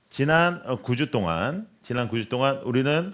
지난 9주 동안 우리는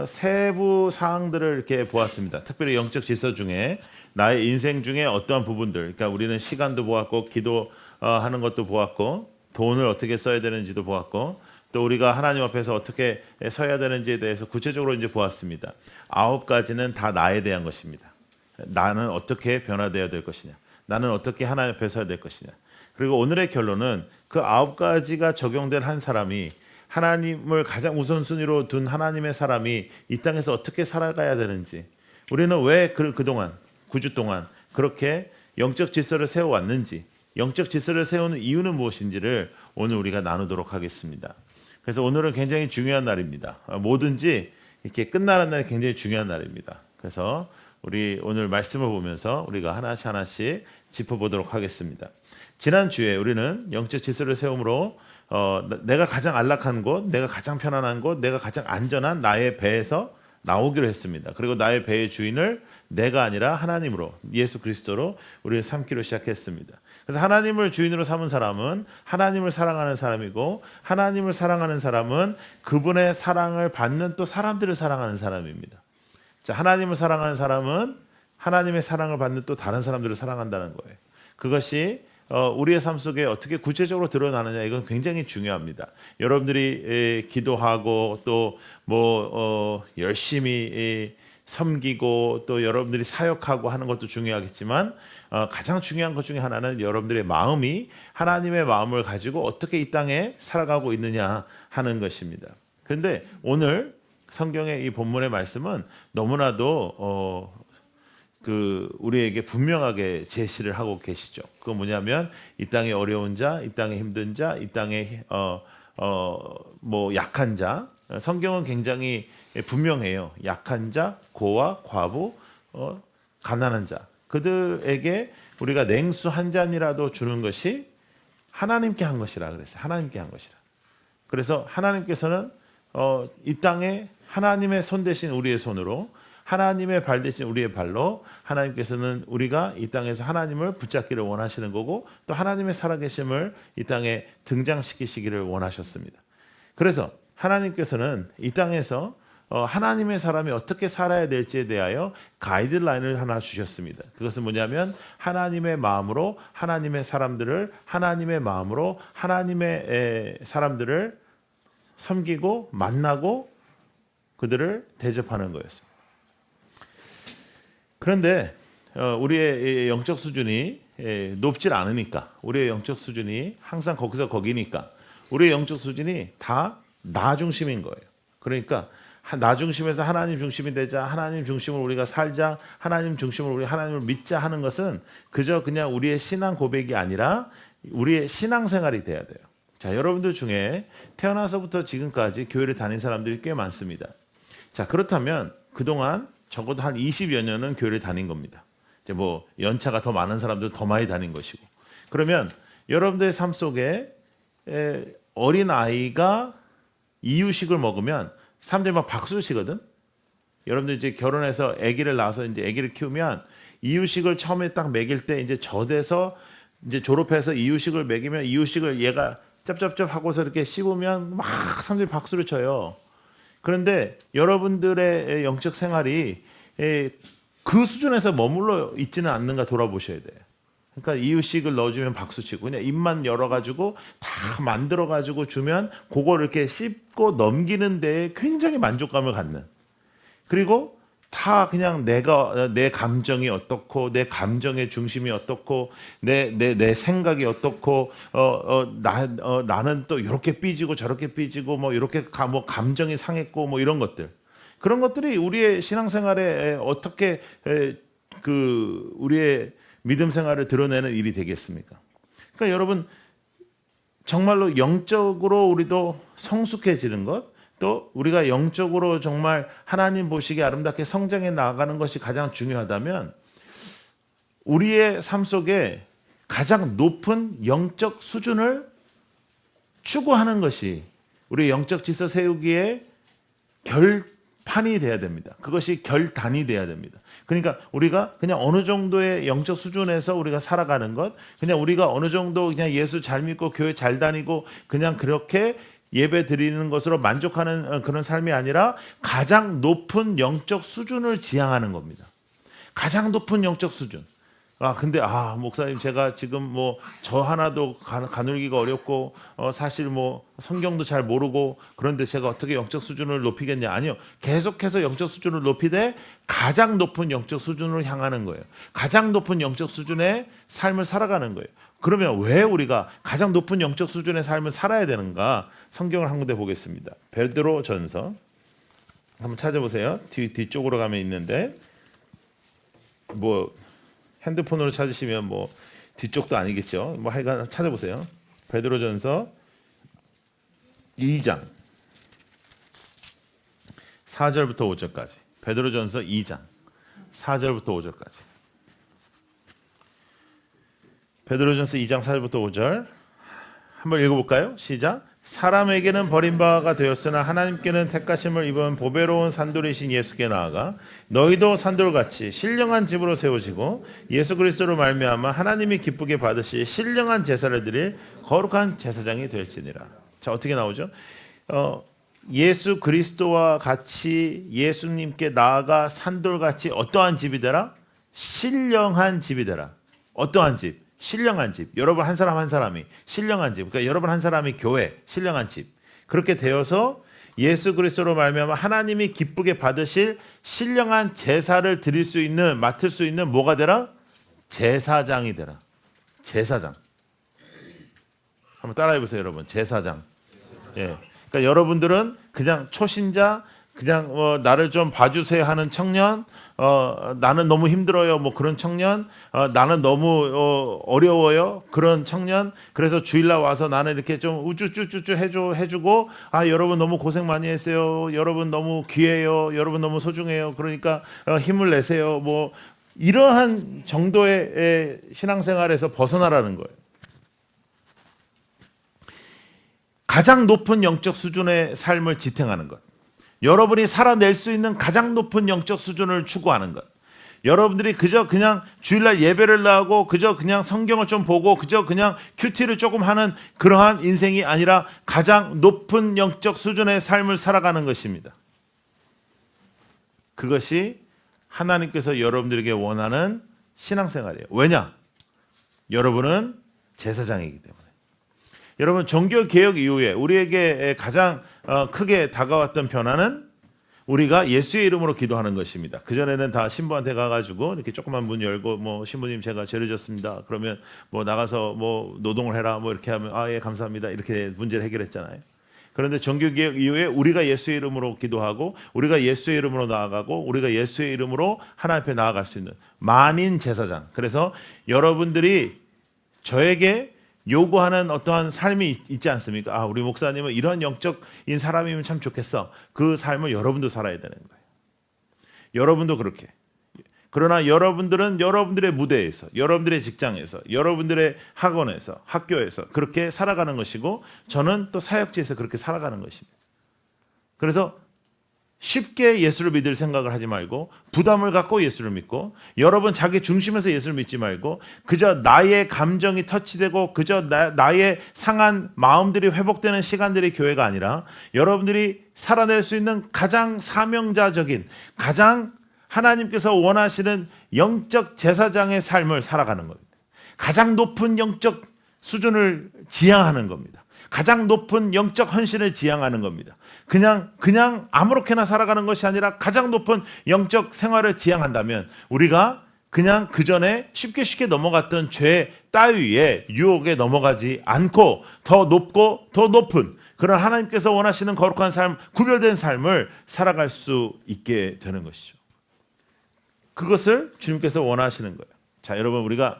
세부 사항들을 이렇게 보았습니다. 특별히 영적 질서 중에 나의 인생 중에 어떠한 부분들, 그러니까 우리는 시간도 보았고 기도하는 것도 보았고 돈을 어떻게 써야 되는지도 보았고 또 우리가 하나님 앞에서 어떻게 서야 되는지에 대해서 구체적으로 이제 보았습니다. 9가지는 다 나에 대한 것입니다. 나는 어떻게 변화되어야 될 것이냐, 나는 어떻게 하나님 앞에 서야 될 것이냐. 그리고 오늘의 결론은 그 9가지가 적용된 한 사람이 하나님을 가장 우선순위로 둔 하나님의 사람이 이 땅에서 어떻게 살아가야 되는지, 우리는 왜 그동안 9주 동안 그렇게 영적 질서를 세워왔는지, 영적 질서를 세우는 이유는 무엇인지를 오늘 우리가 나누도록 하겠습니다. 그래서 오늘은 굉장히 중요한 날입니다. 뭐든지 이렇게 끝나는 날이 굉장히 중요한 날입니다. 그래서 우리 오늘 말씀을 보면서 우리가 하나씩 짚어보도록 하겠습니다. 지난주에 우리는 영적 질서를 세움으로 내가 가장 안락한 곳, 내가 가장 편안한 곳, 내가 가장 안전한 나의 배에서 나오기로 했습니다. 그리고 나의 배의 주인을 내가 아니라 하나님으로, 예수 그리스도로 우리를 삼기로 시작했습니다. 그래서 하나님을 주인으로 삼은 사람은 하나님을 사랑하는 사람이고, 하나님을 사랑하는 사람은 그분의 사랑을 받는 또 사람들을 사랑하는 사람입니다. 자, 하나님을 사랑하는 사람은 하나님의 사랑을 받는 또 다른 사람들을 사랑한다는 거예요. 그것이 우리의 삶 속에 어떻게 구체적으로 드러나느냐, 이건 굉장히 중요합니다. 여러분들이 기도하고 또 열심히 섬기고 또 여러분들이 사역하고 하는 것도 중요하겠지만 가장 중요한 것 중에 하나는 여러분들의 마음이 하나님의 마음을 가지고 어떻게 이 땅에 살아가고 있느냐 하는 것입니다. 그런데 오늘 성경의 이 본문의 말씀은 너무나도 우리에게 분명하게 제시를 하고 계시죠. 그건 뭐냐면 이 땅에 어려운 자, 이 땅에 힘든 자, 이 땅에 약한 자. 성경은 굉장히 분명해요. 약한 자, 고아, 과부, 가난한 자. 그들에게 우리가 냉수 한 잔이라도 주는 것이 하나님께 한 것이라 그랬어요. 하나님께 한 것이라. 그래서 하나님께서는 이 땅에 하나님의 손 대신 우리의 손으로, 하나님의 발 대신 우리의 발로, 하나님께서는 우리가 이 땅에서 하나님을 붙잡기를 원하시는 거고, 또 하나님의 살아계심을 이 땅에 등장시키시기를 원하셨습니다. 그래서 하나님께서는 이 땅에서 하나님의 사람이 어떻게 살아야 될지에 대하여 가이드라인을 하나 주셨습니다. 그것은 뭐냐면 하나님의 마음으로 하나님의 사람들을, 하나님의 마음으로 하나님의 사람들을 섬기고 만나고 그들을 대접하는 거였습니다. 그런데 우리의 영적 수준이 높질 않으니까, 우리의 영적 수준이 항상 거기서 거기니까 우리의 영적 수준이 다 나 중심인 거예요. 그러니까 나 중심에서 하나님 중심이 되자, 하나님 중심으로 우리가 살자, 하나님 중심으로 우리 하나님을 믿자 하는 것은 그저 그냥 우리의 신앙 고백이 아니라 우리의 신앙생활이 돼야 돼요. 자, 여러분들 중에 태어나서부터 지금까지 교회를 다닌 사람들이 꽤 많습니다. 자, 그렇다면 그동안 적어도 한 20여 년은 교회를 다닌 겁니다. 이제 연차가 더 많은 사람들 더 많이 다닌 것이고. 그러면 여러분들의 삶 속에 어린 아이가 이유식을 먹으면 사람들이 막 박수를 치거든. 여러분들 이제 결혼해서 아기를 낳아서 이제 아기를 키우면 이유식을 처음에 딱 먹일 때 이제 젖에서 이제 졸업해서 이유식을 먹이면 이유식을 얘가 짭짭짭 하고서 이렇게 씹으면 막 사람들이 박수를 쳐요. 그런데 여러분들의 영적 생활이 그 수준에서 머물러 있지는 않는가 돌아보셔야 돼요. 그러니까 이유식을 넣어주면 박수치고 그냥 입만 열어가지고 다 만들어가지고 주면 그걸 이렇게 씹고 넘기는 데에 굉장히 만족감을 갖는, 그리고 다 그냥 내 감정이 어떻고 내 감정의 중심이 어떻고 내 생각이 어떻고 나는 또 이렇게 삐지고 저렇게 삐지고 이렇게 감정이 상했고 이런 것들, 그런 것들이 우리의 신앙생활에 어떻게 우리의 믿음 생활을 드러내는 일이 되겠습니까? 그러니까 여러분, 정말로 영적으로 우리도 성숙해지는 것, 또 우리가 영적으로 정말 하나님 보시기에 아름답게 성장해 나가는 것이 가장 중요하다면 우리의 삶 속에 가장 높은 영적 수준을 추구하는 것이 우리의 영적 질서 세우기에 결판이 돼야 됩니다. 그것이 결단이 돼야 됩니다. 그러니까 우리가 그냥 어느 정도의 영적 수준에서 우리가 살아가는 것, 그냥 우리가 어느 정도 그냥 예수 잘 믿고 교회 잘 다니고 그냥 그렇게 예배 드리는 것으로 만족하는 그런 삶이 아니라 가장 높은 영적 수준을 지향하는 겁니다. 가장 높은 영적 수준. 근데 목사님 제가 지금 뭐 저 하나도 가누기가 어렵고 사실 뭐 성경도 잘 모르고 그런데 제가 어떻게 영적 수준을 높이겠냐? 아니요. 계속해서 영적 수준을 높이되 가장 높은 영적 수준으로 향하는 거예요. 가장 높은 영적 수준의 삶을 살아가는 거예요. 그러면 왜 우리가 가장 높은 영적 수준의 삶을 살아야 되는가? 성경을 한 군데 보겠습니다. 베드로전서 한번 찾아보세요. 뒤쪽으로 가면 있는데 뭐 핸드폰으로 찾으시면 뭐 뒤쪽도 아니겠죠. 뭐 하여간 찾아보세요. 베드로전서 2장 4절부터 5절까지. 베드로전서 2장 4절부터 5절까지. 베드로전서 2장 4절부터 5절 한번 읽어볼까요? 시작. 사람에게는 버림바가 되었으나 하나님께는 택하심을 입은 보배로운 산돌이신 예수께 나아가 너희도 산돌같이 신령한 집으로 세워지고 예수 그리스도로 말미암아 하나님이 기쁘게 받으실 신령한 제사를 드릴 거룩한 제사장이 될지니라. 자, 어떻게 나오죠? 예수 그리스도와 같이 예수님께 나아가 산돌같이 어떠한 집이 되라? 신령한 집이 되라. 어떠한 집? 신령한 집. 여러분 한 사람 한 사람이 신령한 집. 그러니까 여러분 한 사람이 교회 신령한 집. 그렇게 되어서 예수 그리스도로 말미암아 하나님이 기쁘게 받으실 신령한 제사를 드릴 수 있는 맡을 수 있는 뭐가 되라? 제사장이 되라. 제사장. 한번 따라해 보세요, 여러분. 제사장. 예. 그러니까 여러분들은 그냥 초신자, 그냥 나를 좀 봐주세요 하는 청년, 나는 너무 힘들어요 뭐 그런 청년, 나는 너무 어려워요 그런 청년. 그래서 주일날 와서 나는 이렇게 좀 우쭈쭈쭈쭈 해주고 여러분 너무 고생 많이 했어요. 여러분 너무 귀해요. 여러분 너무 소중해요. 그러니까 힘을 내세요. 뭐 이러한 정도의 신앙생활에서 벗어나라는 거예요. 가장 높은 영적 수준의 삶을 지탱하는 것. 여러분이 살아낼 수 있는 가장 높은 영적 수준을 추구하는 것. 여러분들이 그저 그냥 주일날 예배를 나오고 그저 그냥 성경을 좀 보고 그저 그냥 큐티를 조금 하는 그러한 인생이 아니라 가장 높은 영적 수준의 삶을 살아가는 것입니다. 그것이 하나님께서 여러분들에게 원하는 신앙생활이에요. 왜냐? 여러분은 제사장이기 때문에. 여러분 종교개혁 이후에 우리에게 가장 크게 다가왔던 변화는 우리가 예수의 이름으로 기도하는 것입니다. 그전에는 다 신부한테 가가지고 이렇게 조그만 문 열고 뭐 신부님 제가 죄를 졌습니다. 그러면 뭐 나가서 뭐 노동을 해라 뭐 이렇게 하면 예 감사합니다 이렇게 문제를 해결했잖아요. 그런데 종교개혁 이후에 우리가 예수의 이름으로 기도하고 우리가 예수의 이름으로 나아가고 우리가 예수의 이름으로 하나님 앞에 나아갈 수 있는 만인 제사장. 그래서 여러분들이 저에게 요구하는 어떠한 삶이 있지 않습니까? 우리 목사님은 이런 영적인 사람이면 참 좋겠어. 그 삶을 여러분도 살아야 되는 거예요. 여러분도 그렇게. 그러나 여러분들은 여러분들의 무대에서, 여러분들의 직장에서, 여러분들의 학원에서, 학교에서 그렇게 살아가는 것이고 저는 또 사역지에서 그렇게 살아가는 것입니다. 그래서 쉽게 예수를 믿을 생각을 하지 말고 부담을 갖고 예수를 믿고 여러분 자기 중심에서 예수를 믿지 말고 그저 나의 감정이 터치되고 그저 나의 상한 마음들이 회복되는 시간들이 교회가 아니라 여러분들이 살아낼 수 있는 가장 사명자적인 가장 하나님께서 원하시는 영적 제사장의 삶을 살아가는 겁니다. 가장 높은 영적 수준을 지향하는 겁니다. 가장 높은 영적 헌신을 지향하는 겁니다. 그냥 아무렇게나 살아가는 것이 아니라 가장 높은 영적 생활을 지향한다면 우리가 그냥 그전에 쉽게 넘어갔던 죄 따위의 유혹에 넘어가지 않고 더 높고 더 높은 그런 하나님께서 원하시는 거룩한 삶, 구별된 삶을 살아갈 수 있게 되는 것이죠. 그것을 주님께서 원하시는 거예요. 자, 여러분 우리가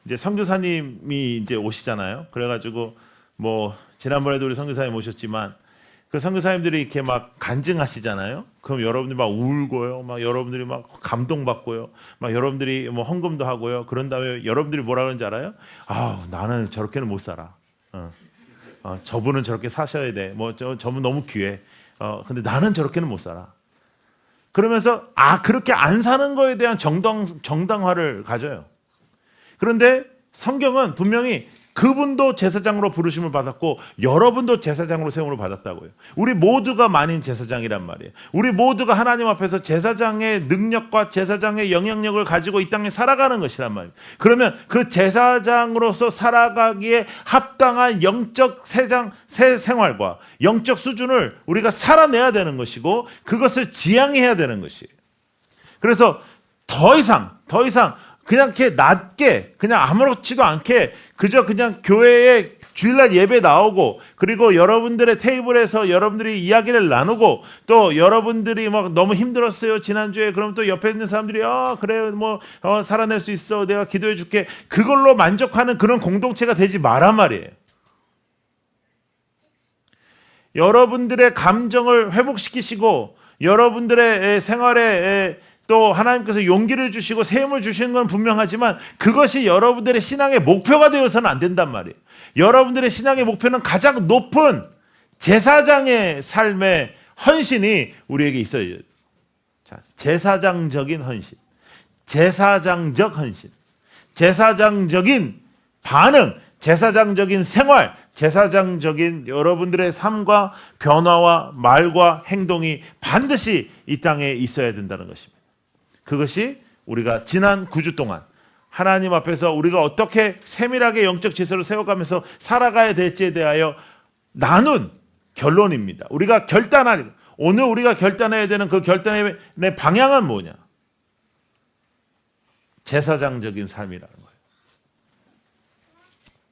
이제 선교사님이 이제 오시잖아요. 그래가지고 뭐 지난번에도 우리 선교사님 오셨지만 그 선교사님들이 이렇게 막 간증하시잖아요. 그럼 여러분들이 막 울고요, 막 여러분들이 막 감동받고요, 막 여러분들이 뭐 헌금도 하고요. 그런 다음에 여러분들이 뭐라 그러는지 알아요? 나는 저렇게는 못 살아. 저분은 저렇게 사셔야 돼. 뭐 저분 너무 귀해. 근데 나는 저렇게는 못 살아. 그러면서 그렇게 안 사는 거에 대한 정당화를 가져요. 그런데 성경은 분명히 그분도 제사장으로 부르심을 받았고 여러분도 제사장으로 세움을 받았다고요. 우리 모두가 만인 제사장이란 말이에요. 우리 모두가 하나님 앞에서 제사장의 능력과 제사장의 영향력을 가지고 이 땅에 살아가는 것이란 말이에요. 그러면 그 제사장으로서 살아가기에 합당한 영적 새 생활과 영적 수준을 우리가 살아내야 되는 것이고 그것을 지향해야 되는 것이에요. 그래서 더 이상 그냥 이렇게 낮게 그냥 아무렇지도 않게 그저 그냥 교회에 주일날 예배 나오고 그리고 여러분들의 테이블에서 여러분들이 이야기를 나누고 또 여러분들이 막 너무 힘들었어요 지난주에 그럼 또 옆에 있는 사람들이 그래 뭐 살아낼 수 있어 내가 기도해 줄게 그걸로 만족하는 그런 공동체가 되지 마란 말이에요. 여러분들의 감정을 회복시키시고 여러분들의 생활에 또 하나님께서 용기를 주시고 세움을 주시는 건 분명하지만 그것이 여러분들의 신앙의 목표가 되어서는 안 된단 말이에요. 여러분들의 신앙의 목표는 가장 높은 제사장의 삶의 헌신이 우리에게 있어야. 자, 제사장적인 헌신, 제사장적 헌신, 제사장적인 반응, 제사장적인 생활, 제사장적인 여러분들의 삶과 변화와 말과 행동이 반드시 이 땅에 있어야 된다는 것입니다. 그것이 우리가 지난 9주 동안 하나님 앞에서 우리가 어떻게 세밀하게 영적 질서를 세워가면서 살아가야 될지에 대하여 나눈 결론입니다. 우리가 오늘 우리가 결단해야 되는 그 결단의 방향은 뭐냐? 제사장적인 삶이라는 거예요.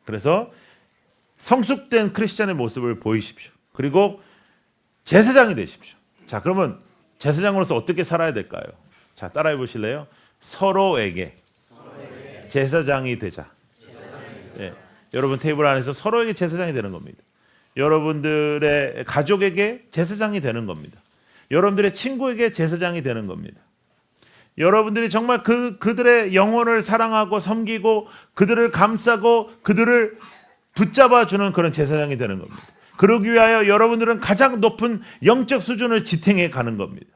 그래서 성숙된 크리스찬의 모습을 보이십시오. 그리고 제사장이 되십시오. 자, 그러면 제사장으로서 어떻게 살아야 될까요? 자, 따라해 보실래요? 서로에게 제사장이 되자. 예, 여러분 테이블 안에서 서로에게 제사장이 되는 겁니다. 여러분들의 가족에게 제사장이 되는 겁니다. 여러분들의 친구에게 제사장이 되는 겁니다. 여러분들이 정말 그들의 영혼을 사랑하고 섬기고 그들을 감싸고 그들을 붙잡아주는 그런 제사장이 되는 겁니다. 그러기 위하여 여러분들은 가장 높은 영적 수준을 지탱해 가는 겁니다.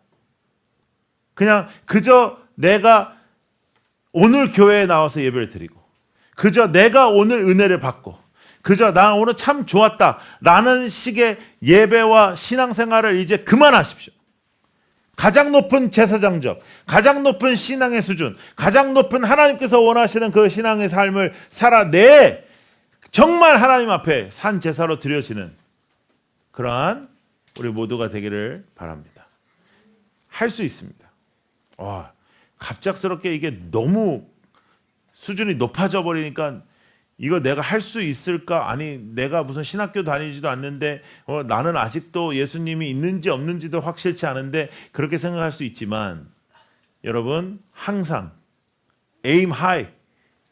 그냥 그저 내가 오늘 교회에 나와서 예배를 드리고 그저 내가 오늘 은혜를 받고 그저 나 오늘 참 좋았다 라는 식의 예배와 신앙생활을 이제 그만하십시오. 가장 높은 제사장적, 가장 높은 신앙의 수준, 가장 높은 하나님께서 원하시는 그 신앙의 삶을 살아내 정말 하나님 앞에 산 제사로 드려지는 그러한 우리 모두가 되기를 바랍니다. 할 수 있습니다. 갑작스럽게 이게 너무 수준이 높아져 버리니까 이거 내가 할 수 있을까? 아니 내가 무슨 신학교 다니지도 않는데 나는 아직도 예수님이 있는지 없는지도 확실치 않은데 그렇게 생각할 수 있지만 여러분 항상 aim high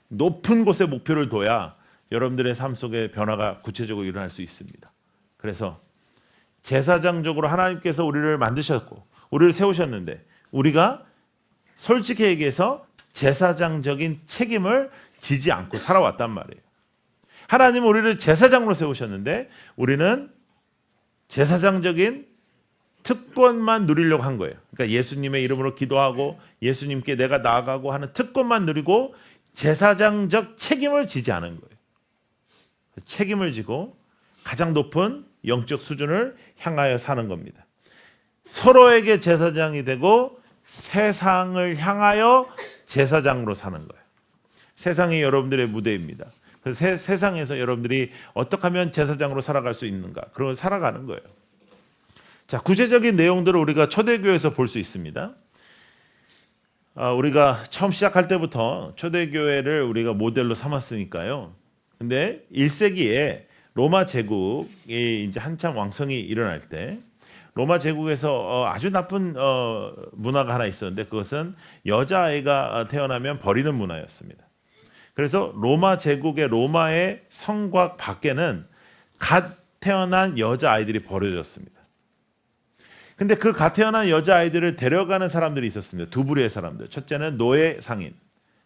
높은 곳에 목표를 둬야 여러분들의 삶 속에 변화가 구체적으로 일어날 수 있습니다. 그래서 제사장적으로 하나님께서 우리를 만드셨고 우리를 세우셨는데 우리가 솔직히 얘기해서 제사장적인 책임을 지지 않고 살아왔단 말이에요. 하나님은 우리를 제사장으로 세우셨는데 우리는 제사장적인 특권만 누리려고 한 거예요. 그러니까 예수님의 이름으로 기도하고 예수님께 내가 나아가고 하는 특권만 누리고 제사장적 책임을 지지 않은 거예요. 책임을 지고 가장 높은 영적 수준을 향하여 사는 겁니다. 서로에게 제사장이 되고 세상을 향하여 제사장으로 사는 거예요. 세상이 여러분들의 무대입니다. 그래서 세상에서 여러분들이 어떻게 하면 제사장으로 살아갈 수 있는가? 그걸 살아가는 거예요. 자, 구체적인 내용들을 우리가 초대교회에서 볼 수 있습니다. 우리가 처음 시작할 때부터 초대교회를 우리가 모델로 삼았으니까요. 근데 1세기에 로마 제국이 이제 한참 왕성이 일어날 때 로마 제국에서 아주 나쁜 문화가 하나 있었는데 그것은 여자아이가 태어나면 버리는 문화였습니다. 그래서 로마 제국의 로마의 성곽 밖에는 갓 태어난 여자아이들이 버려졌습니다. 근데 그 갓 태어난 여자아이들을 데려가는 사람들이 있었습니다. 두 부류의 사람들. 첫째는 노예 상인.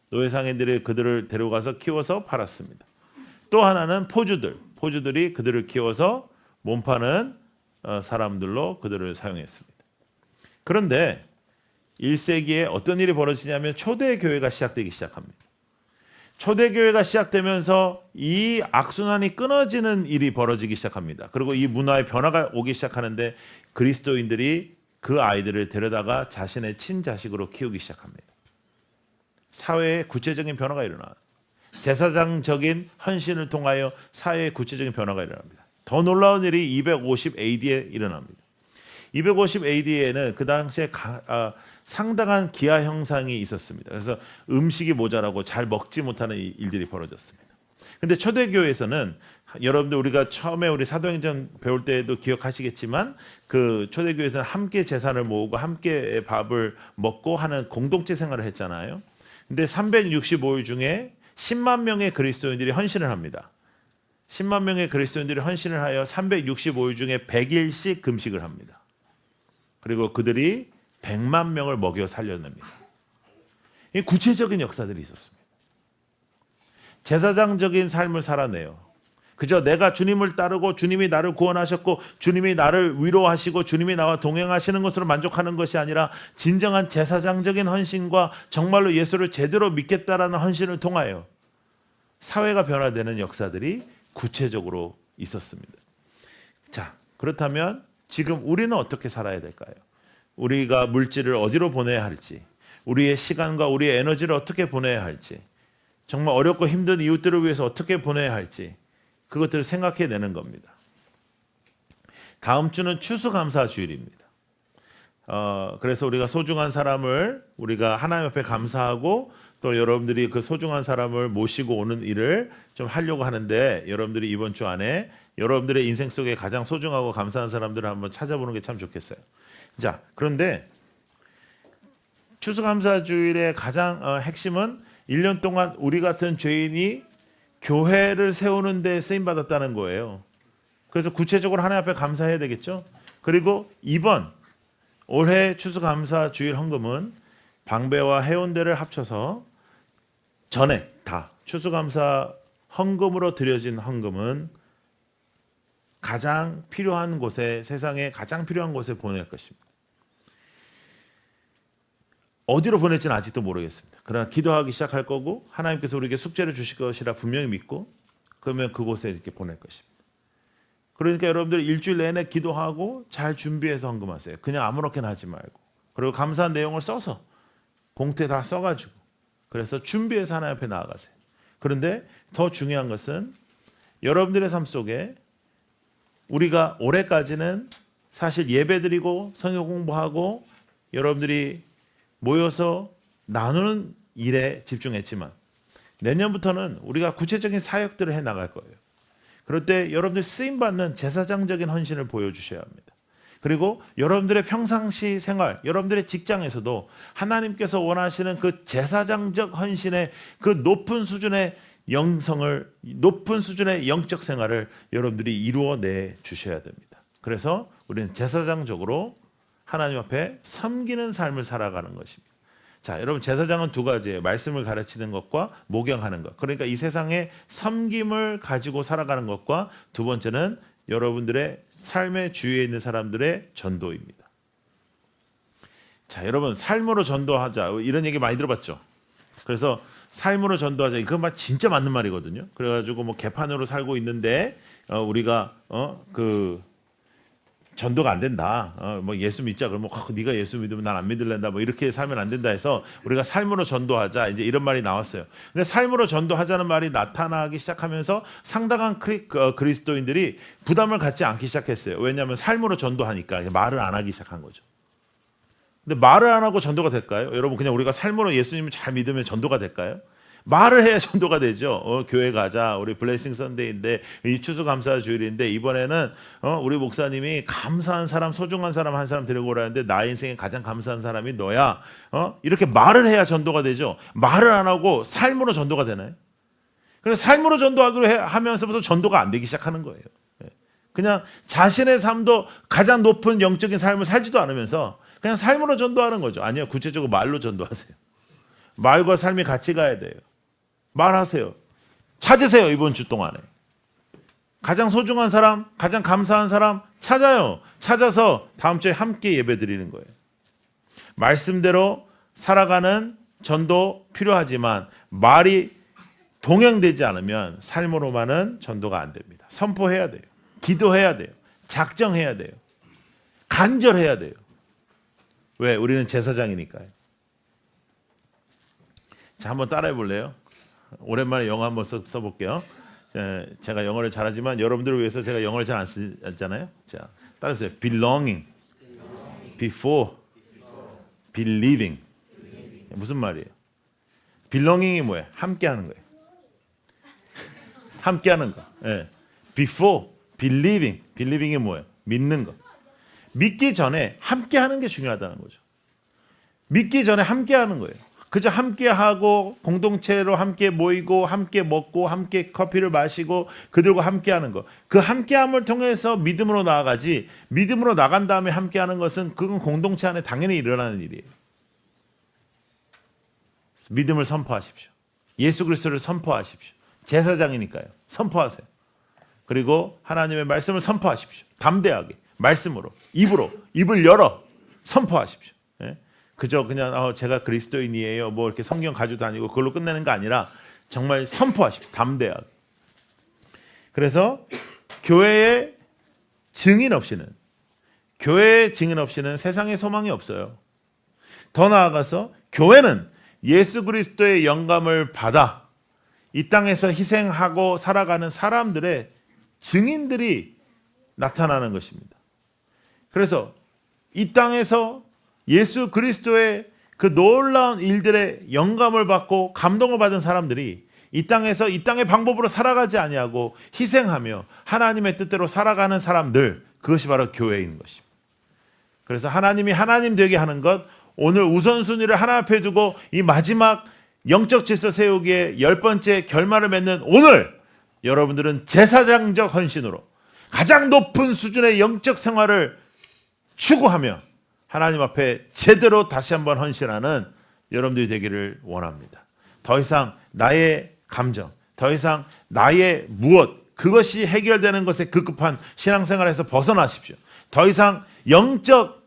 노예 상인들이 그들을 데려가서 키워서 팔았습니다. 또 하나는 포주들이 그들을 키워서 몸 파는 사람들로 그들을 사용했습니다. 그런데 1세기에 어떤 일이 벌어지냐면 초대교회가 시작되기 시작합니다. 초대교회가 시작되면서 이 악순환이 끊어지는 일이 벌어지기 시작합니다. 그리고 이 문화의 변화가 오기 시작하는데 그리스도인들이 그 아이들을 데려다가 자신의 친자식으로 키우기 시작합니다. 사회에 구체적인 변화가 일어나요. 제사장적인 헌신을 통하여 사회에 구체적인 변화가 일어납니다. 더 놀라운 일이 250 AD에 일어납니다. 250 AD에는 그 당시에 상당한 기아 현상이 있었습니다. 그래서 음식이 모자라고 잘 먹지 못하는 일들이 벌어졌습니다. 근데 초대교회에서는 여러분들 우리가 처음에 우리 사도행전 배울 때도 기억하시겠지만 그 초대교회에서는 함께 제사를 모으고 함께 밥을 먹고 하는 공동체 생활을 했잖아요. 근데 365일 중에 10만 명의 그리스도인들이 헌신을 합니다. 10만 명의 그리스도인들이 헌신을 하여 365일 중에 100일씩 금식을 합니다. 그리고 그들이 100만 명을 먹여 살려냅니다. 이 구체적인 역사들이 있었습니다. 제사장적인 삶을 살아내요. 그저 내가 주님을 따르고 주님이 나를 구원하셨고 주님이 나를 위로하시고 주님이 나와 동행하시는 것으로 만족하는 것이 아니라 진정한 제사장적인 헌신과 정말로 예수를 제대로 믿겠다라는 헌신을 통하여 사회가 변화되는 역사들이 구체적으로 있었습니다. 자, 그렇다면 지금 우리는 어떻게 살아야 될까요? 우리가 물질을 어디로 보내야 할지, 우리의 시간과 우리의 에너지를 어떻게 보내야 할지, 정말 어렵고 힘든 이웃들을 위해서 어떻게 보내야 할지 그것들을 생각해내는 겁니다. 다음 주는 추수감사주일입니다. 그래서 우리가 소중한 사람을 우리가 하나님 앞에 감사하고 또 여러분들이 그 소중한 사람을 모시고 오는 일을 좀 하려고 하는데 여러분들이 이번 주 안에 여러분들의 인생 속에 가장 소중하고 감사한 사람들을 한번 찾아보는 게 참 좋겠어요. 자, 그런데 추수감사주일의 가장 핵심은 1년 동안 우리 같은 죄인이 교회를 세우는 데 쓰임받았다는 거예요. 그래서 구체적으로 하나님 앞에 감사해야 되겠죠. 그리고 이번 올해 추수감사주일 헌금은 방배와 해운대를 합쳐서 전에 다 추수감사 헌금으로 드려진 헌금은 가장 필요한 곳에, 세상에 가장 필요한 곳에 보낼 것입니다. 어디로 보낼지는 아직도 모르겠습니다. 그러나 기도하기 시작할 거고 하나님께서 우리에게 숙제를 주실 것이라 분명히 믿고 그러면 그곳에 이렇게 보낼 것입니다. 그러니까 여러분들 일주일 내내 기도하고 잘 준비해서 헌금하세요. 그냥 아무렇게나 하지 말고. 그리고 감사한 내용을 써서 봉투에 다 써가지고 그래서 준비해서 하나님 앞에 나아가세요. 그런데 더 중요한 것은 여러분들의 삶 속에 우리가 올해까지는 사실 예배드리고 성경 공부하고 여러분들이 모여서 나누는 일에 집중했지만 내년부터는 우리가 구체적인 사역들을 해나갈 거예요. 그럴 때 여러분들 쓰임받는 제사장적인 헌신을 보여주셔야 합니다. 그리고 여러분들의 평상시 생활, 여러분들의 직장에서도 하나님께서 원하시는 그 제사장적 헌신의 그 높은 수준의 영성을, 높은 수준의 영적 생활을 여러분들이 이루어내 주셔야 됩니다. 그래서 우리는 제사장적으로 하나님 앞에 섬기는 삶을 살아가는 것입니다. 자, 여러분 제사장은 두 가지예요. 말씀을 가르치는 것과 목양하는 것. 그러니까 이 세상에 섬김을 가지고 살아가는 것과 두 번째는 여러분들의 삶의 주위에 있는 사람들의 전도입니다. 자, 여러분 삶으로 전도하자 이런 얘기 많이 들어봤죠. 그래서 삶으로 전도하자 이거 막 진짜 맞는 말이거든요. 그래가지고 뭐 개판으로 살고 있는데 우리가 그 전도가 안 된다. 뭐 예수 믿자 그러면 네가 예수 믿으면 난 안 믿을랜다. 뭐 이렇게 살면 안 된다 해서 우리가 삶으로 전도하자 이제 이런 말이 나왔어요. 근데 삶으로 전도하자는 말이 나타나기 시작하면서 상당한 그리스도인들이 부담을 갖지 않기 시작했어요. 왜냐하면 삶으로 전도하니까 말을 안 하기 시작한 거죠. 근데 말을 안 하고 전도가 될까요? 여러분 그냥 우리가 삶으로 예수님을 잘 믿으면 전도가 될까요? 말을 해야 전도가 되죠. 교회 가자. 우리 블레싱 선데이인데 이 추수감사주일인데 이번에는 우리 목사님이 감사한 사람, 소중한 사람 한 사람 데리고 오라는데 나의 인생에 가장 감사한 사람이 너야. 이렇게 말을 해야 전도가 되죠. 말을 안 하고 삶으로 전도가 되나요? 그래서 삶으로 전도하기로 하면서부터 전도가 안 되기 시작하는 거예요. 그냥 자신의 삶도 가장 높은 영적인 삶을 살지도 않으면서 그냥 삶으로 전도하는 거죠. 아니요, 구체적으로 말로 전도하세요. 말과 삶이 같이 가야 돼요. 말하세요. 찾으세요. 이번 주 동안에 가장 소중한 사람, 가장 감사한 사람 찾아요. 찾아서 다음 주에 함께 예배 드리는 거예요. 말씀대로 살아가는 전도 필요하지만 말이 동행되지 않으면 삶으로만은 전도가 안 됩니다. 선포해야 돼요. 기도해야 돼요. 작정해야 돼요. 간절해야 돼요. 왜? 우리는 제사장이니까요. 자, 한번 따라해 볼래요? 오랜만에 영어 한번 써볼게요. 제가 영어를 잘하지만 여러분들을 위해서 제가 영어를 잘 안 쓰잖아요. 자, 따라해보세요. Belonging, before, believing. 무슨 말이에요? Belonging이 뭐예요? 함께하는 거예요. 함께하는 거. 예. Before, believing. believing이 뭐예요? 믿는 거. 믿기 전에 함께하는 게 중요하다는 거죠. 믿기 전에 함께하는 거예요. 그저 함께하고 공동체로 함께 모이고 함께 먹고 함께 커피를 마시고 그들과 함께하는 거. 그 함께함을 통해서 믿음으로 나아가지, 믿음으로 나간 다음에 함께하는 것은 그건 공동체 안에 당연히 일어나는 일이에요. 믿음을 선포하십시오. 예수 그리스도를 선포하십시오. 제사장이니까요. 선포하세요. 그리고 하나님의 말씀을 선포하십시오. 담대하게 말씀으로, 입으로, 입을 열어 선포하십시오. 예? 그저 그냥 제가 그리스도인이에요. 뭐 이렇게 성경 가지고 다니고 그걸로 끝내는 거 아니라 정말 선포하십시오. 담대하게. 그래서 교회의 증인 없이는 세상에 소망이 없어요. 더 나아가서 교회는 예수 그리스도의 영감을 받아 이 땅에서 희생하고 살아가는 사람들의 증인들이 나타나는 것입니다. 그래서 이 땅에서 예수 그리스도의 그 놀라운 일들의 영감을 받고 감동을 받은 사람들이 이 땅에서 이 땅의 방법으로 살아가지 아니하고 희생하며 하나님의 뜻대로 살아가는 사람들, 그것이 바로 교회인 것입니다. 그래서 하나님이 하나님 되게 하는 것, 오늘 우선순위를 하나 앞에 두고 이 마지막 영적 질서 세우기에 10번째 결말을 맺는 오늘, 여러분들은 제사장적 헌신으로 가장 높은 수준의 영적 생활을 추구하며 하나님 앞에 제대로 다시 한번 헌신하는 여러분들이 되기를 원합니다. 더 이상 나의 감정, 더 이상 나의 무엇, 그것이 해결되는 것에 급급한 신앙생활에서 벗어나십시오. 더 이상 영적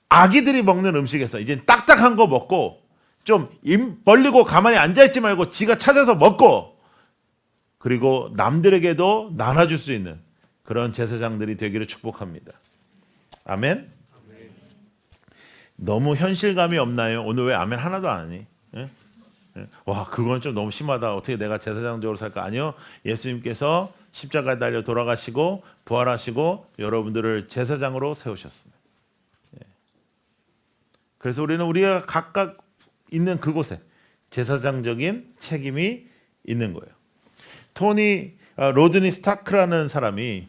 아기들이 먹는 음식에서 이제 딱딱한 거 먹고 좀 입 벌리고 가만히 앉아있지 말고 지가 찾아서 먹고, 그리고 남들에게도 나눠줄 수 있는 그런 제사장들이 되기를 축복합니다. 아멘. 너무 현실감이 없나요? 오늘 왜 아멘 하나도 안 하니? 예? 예? 와, 그건 좀 너무 심하다. 어떻게 내가 제사장적으로 살까? 아니요. 예수님께서 십자가에 달려 돌아가시고 부활하시고 여러분들을 제사장으로 세우셨습니다. 예. 그래서 우리가 각각 있는 그곳에 제사장적인 책임이 있는 거예요. 로드니 스타크라는 사람이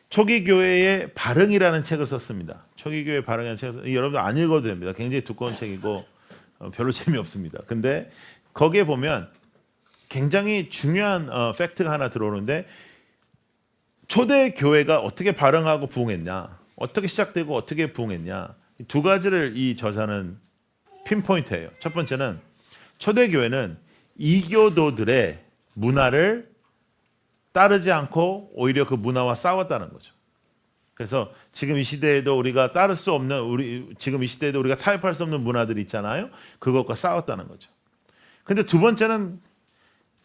초기 교회의 발흥이라는 책을 썼습니다. 초기 교회 발흥이라는 책을 여러분들 안 읽어도 됩니다. 굉장히 두꺼운 책이고 별로 재미없습니다. 근데 거기에 보면 굉장히 중요한 팩트가 하나 들어오는데, 초대 교회가 어떻게 발흥하고 부흥했냐, 어떻게 시작되고 어떻게 부흥했냐, 두 가지를 이 저자는 핀포인트해요. 첫 번째는 초대 교회는 이교도들의 문화를 따르지 않고 오히려 그 문화와 싸웠다는 거죠. 그래서 지금 이 시대에도 우리가 따를 수 없는, 지금 이 시대에도 우리가 타협할 수 없는 문화들이 있잖아요. 그것과 싸웠다는 거죠. 근데 두 번째는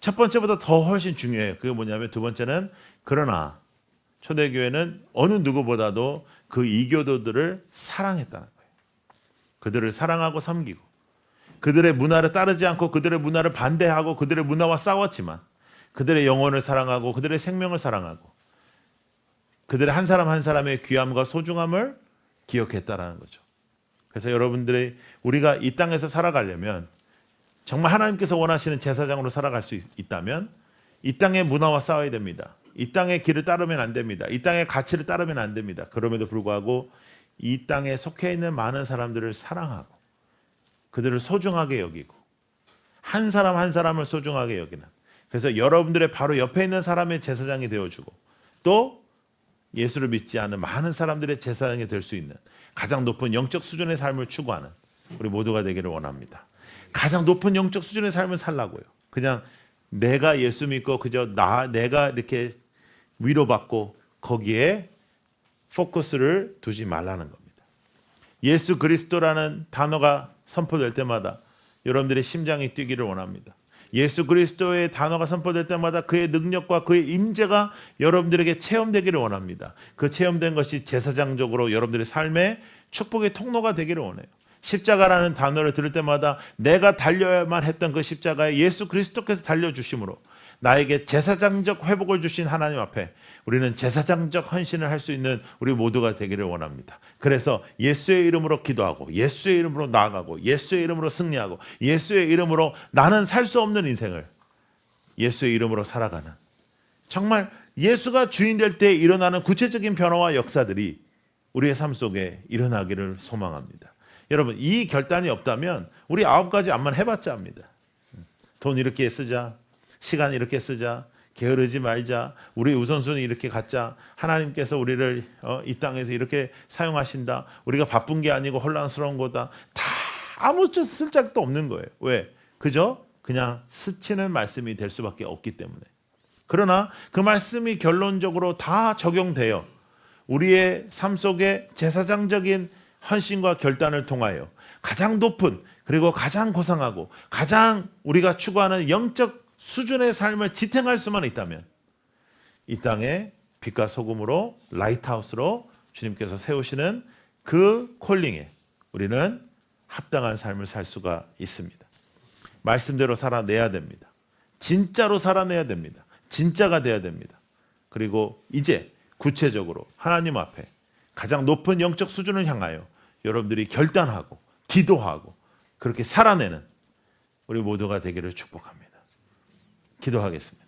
첫 번째보다 더 훨씬 중요해요. 그게 뭐냐면, 두 번째는 그러나 초대교회는 어느 누구보다도 그 이교도들을 사랑했다는 거예요. 그들을 사랑하고 섬기고 그들의 문화를 따르지 않고 그들의 문화를 반대하고 그들의 문화와 싸웠지만 그들의 영혼을 사랑하고 그들의 생명을 사랑하고 그들의 한 사람 한 사람의 귀함과 소중함을 기억했다라는 거죠. 그래서 여러분들이 우리가 이 땅에서 살아가려면, 정말 하나님께서 원하시는 제사장으로 살아갈 수 있다면 이 땅의 문화와 싸워야 됩니다. 이 땅의 길을 따르면 안 됩니다. 이 땅의 가치를 따르면 안 됩니다. 그럼에도 불구하고 이 땅에 속해 있는 많은 사람들을 사랑하고 그들을 소중하게 여기고 한 사람 한 사람을 소중하게 여기는, 그래서 여러분들의 바로 옆에 있는 사람의 제사장이 되어주고 또 예수를 믿지 않은 많은 사람들의 제사장이 될 수 있는 가장 높은 영적 수준의 삶을 추구하는 우리 모두가 되기를 원합니다. 가장 높은 영적 수준의 삶을 살라고요. 그냥 내가 예수 믿고 그저 내가 이렇게 위로받고 거기에 포커스를 두지 말라는 겁니다. 예수 그리스도라는 단어가 선포될 때마다 여러분들의 심장이 뛰기를 원합니다. 예수 그리스도의 단어가 선포될 때마다 그의 능력과 그의 임재가 여러분들에게 체험되기를 원합니다. 그 체험된 것이 제사장적으로 여러분들의 삶의 축복의 통로가 되기를 원해요. 십자가라는 단어를 들을 때마다 내가 달려야만 했던 그 십자가에 예수 그리스도께서 달려주심으로 나에게 제사장적 회복을 주신 하나님 앞에 우리는 제사장적 헌신을 할 수 있는 우리 모두가 되기를 원합니다. 그래서 예수의 이름으로 기도하고 예수의 이름으로 나아가고 예수의 이름으로 승리하고 예수의 이름으로 나는 살 수 없는 인생을 예수의 이름으로 살아가는, 정말 예수가 주인 될 때 일어나는 구체적인 변화와 역사들이 우리의 삶 속에 일어나기를 소망합니다. 여러분, 이 결단이 없다면 우리 9가지 암만 해봤자 합니다. 돈 이렇게 쓰자, 시간 이렇게 쓰자, 게으르지 말자, 우리 우선순위 이렇게 갖자, 하나님께서 우리를 이 땅에서 이렇게 사용하신다, 우리가 바쁜 게 아니고 혼란스러운 거다, 다 아무 쓸짝도 없는 거예요. 왜? 그저 그냥 스치는 말씀이 될 수밖에 없기 때문에. 그러나 그 말씀이 결론적으로 다 적용되어 우리의 삶 속에 제사장적인 헌신과 결단을 통하여 가장 높은, 그리고 가장 고상하고 가장 우리가 추구하는 영적 수준의 삶을 지탱할 수만 있다면 이 땅에 빛과 소금으로, 라이트하우스로 주님께서 세우시는 그 콜링에 우리는 합당한 삶을 살 수가 있습니다. 말씀대로 살아내야 됩니다. 진짜로 살아내야 됩니다. 진짜가 돼야 됩니다. 그리고 이제 구체적으로 하나님 앞에 가장 높은 영적 수준을 향하여 여러분들이 결단하고 기도하고 그렇게 살아내는 우리 모두가 되기를 축복합니다. 기도하겠습니다.